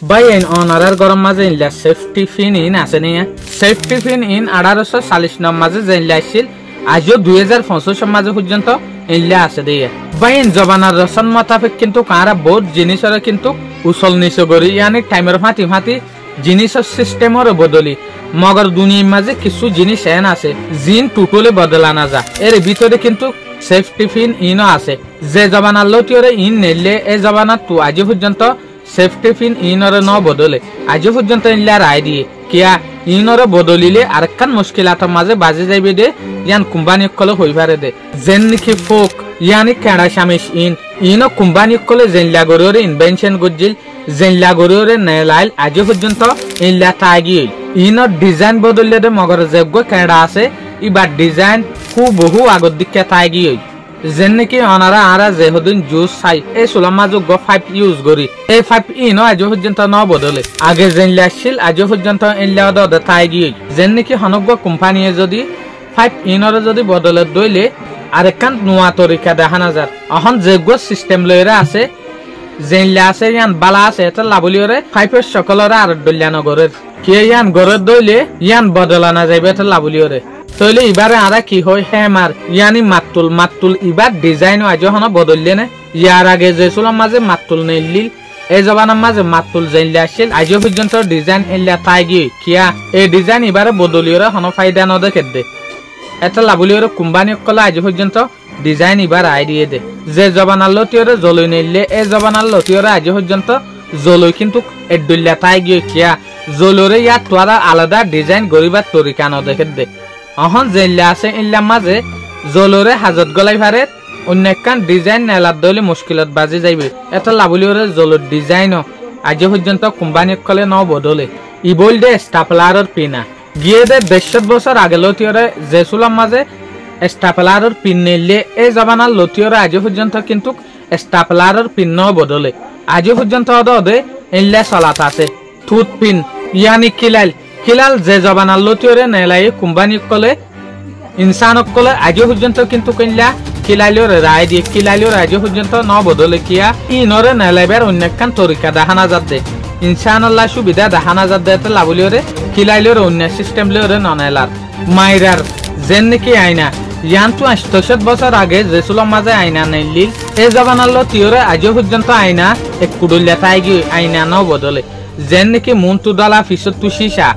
ভাই আইন অনারার গরম মাঝে ইনলা সেফটি ফিন ইন আছে নিয়া সেফটি ফিন ইন 1840 নম মাঝে জেনলা আসছিল আজও 2025 মাঝে পর্যন্ত ইনলা আছে দিয়ে ভাই ইন জবানার রসন মোতাবেক কিন্তু কারা বহুত জিনিসের কিন্তু উসল নিচ করি ইয়ানি টাইমের ফাতি ফাতি জিনিসের সিস্টেমের বদলি মগর দুনিয়ার মাঝে কিছু জিনিস এন আছে জিন টোটালি বদলা না যা এর ভিতরে কিন্তু সেফটি ফিন ইনও আছে যে জবানার লটিওরে ইন নেলে এই জবানার তো আজ পর্যন্ত সেফটি ফিন ইনরে ন বদলে আজ পর্যন্ত ইনলা রায় দিয়ে কিয়া ইনরে বদলিলে আরেকখান মুশকিলাতের মাঝে বাজে যাইবে দে ইয়ান কোম্পানি কলে হই পারে দে যেন নাকি ফোক ইয়ানি কেডা শামিশ ইনো কোম্পানি কলে জেনলা গরিওরে ইনভেনশন গজিল জেনলা গরিওরে নেলাইল আজ পর্যন্ত ইনলা তাগি ইনো ডিজাইন বদললে দে মগর যেগো কেডা আছে ইবার ডিজাইন খুব বহু আগর দিকে তাগি যেন নাকি অনারা আরা যেহদিন জুস চাই এই সুলামা যোগ্য 5 ইউজ করি এই 5 ইনো আজ পর্যন্ত ন বদলে আগে জেনলে আসছিল আজ পর্যন্ত ইনলা দে তাই গিয়ে যেন নাকি হনগ্য কোম্পানিয়ে যদি 5 ইনরে যদি বদলে দইলে আরেকখান নোয়া তরিকা দেখা না যার এখন যেগ্য সিস্টেম লইরা আছে জেনলে আছে ইয়ান বালা আছে এটা লাবলিওরে 5 এর সকলরে আর দল্যানগরের কে ইয়ান গরের দইলে ইয়ান বদলা না যাইবে এটা লাবলিওরে তইলে এবারে আরা কি হয় হেমার ইয়ানি মাতুল এবার ডিজাইন আজ হন বদললে না ইয়ার আগে যে সুলাম মাঝে মাতুল নেলিল এই জবানার মাঝে মাতুল জেনলে আসছিল আজ পর্যন্ত ডিজাইন এলিয়া তাই গিয়ে কিয়া এই ডিজাইন এবারে বদলিওরে হন ফায়দা ন দেখে দে এটা লাবলিওরে কোম্পানি কলে আজ পর্যন্ত ডিজাইন এবার আই দিয়ে দে যে জবানার লতিওরে জলই নেলে এই জবানার লতিওরে আজ পর্যন্ত জলই কিন্তু এডুল্লা তাই গিয়ে কিয়া জলরে ইয়ার তোরা আলাদা ডিজাইন গরিবার তরিকা ন দেখে দে অহন জেনলা আছে ইল্লা মাঝে জলরে হাজত গলাই ফারে অন্যকান ডিজাইন নেলার দলে মুশকিলত বাজি যাইবে এটা লাবলিওরে জলর ডিজাইনও আজ পর্যন্ত কোম্পানি কলে ন বদলে ই বল দে স্টাপলারর পিনা গিয়ে দে 100 বছর আগে লতিওরে যে সুলাম মাঝে স্টাপলারর পিন নেলে এই জবানার লতিওরে আজ পর্যন্ত কিন্তু স্টাপলারর পিন ন বদলে আজ পর্যন্ত অদে ইল্লা চলাত আছে থুত পিন ইয়ানি কিলাল যে জবানার লতিওরে নেলাই কোম্পানি কলে ইনসান কলে আজ পর্যন্ত কিন্তু কইলা কিলালিওর রায় দিয়ে কিলালিওর আজ পর্যন্ত ন বদলে কিয়া ইনরে নেলাইবার অন্যকান তরিকা দেখানা যাত দে ইনসানাল্লাহ সুবিধা দেখানা যাত দে লাবলিওরে কিলালিওর অন্য সিস্টেম লিওরে ননেলার মাইরার যেন নাকি আইনা ইয়ান তো 800 বছর আগে যে সুলাম মাঝে আইনা নেলিল এই জবানার লতিওরে আজ পর্যন্ত আইনা এক কুডুল্লা তাই গিয়ে আইনা ন বদলে যেন নাকি মুন্তু দলা ফিসত তু শিশা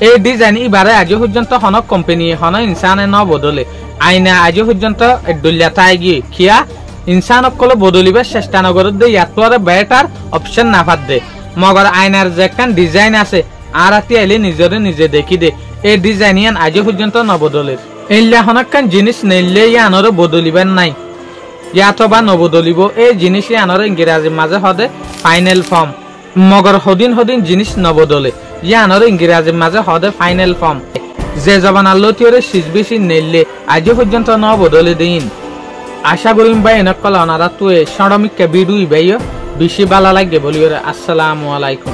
এই ডিজাইন এবারে আজ পর্যন্ত হন কোম্পানি হন ইনসানে ন বদলে আইনা আজ পর্যন্ত দুল্লা তাই গিয়ে কিয়া ইনসান কলে বদলিবার চেষ্টা নগর দে ইয়াতরে বেটার অপশন না পাত দে মগর আইনার যেখান ডিজাইন আছে আর আতি আইলে নিজে দেখি দে এই ডিজাইন ইয়ান আজ পর্যন্ত ন বদলে ইল্লা হনকান জিনিস নেলে ইয়ানরে বদলিবার নাই ইয়াতবা ন বদলিব এই জিনিস ইয়ানরে ইংরেজি মাঝে হদে ফাইনাল ফর্ম মগর হদিন জিনিস ন বদলে ইয়ানর ইংরেজির মাঝে হদে ফাইনাল ফর্ম যে জবানার লতিওরে সিজবিসি নেলে আজ পর্যন্ত ন বদলে দিন আশা করিম ভাই এনেকল অনারা তুই সরমিককে বিডুই ভাইও বেশি ভালো লাগে বলিওরে আসসালামু আলাইকুম।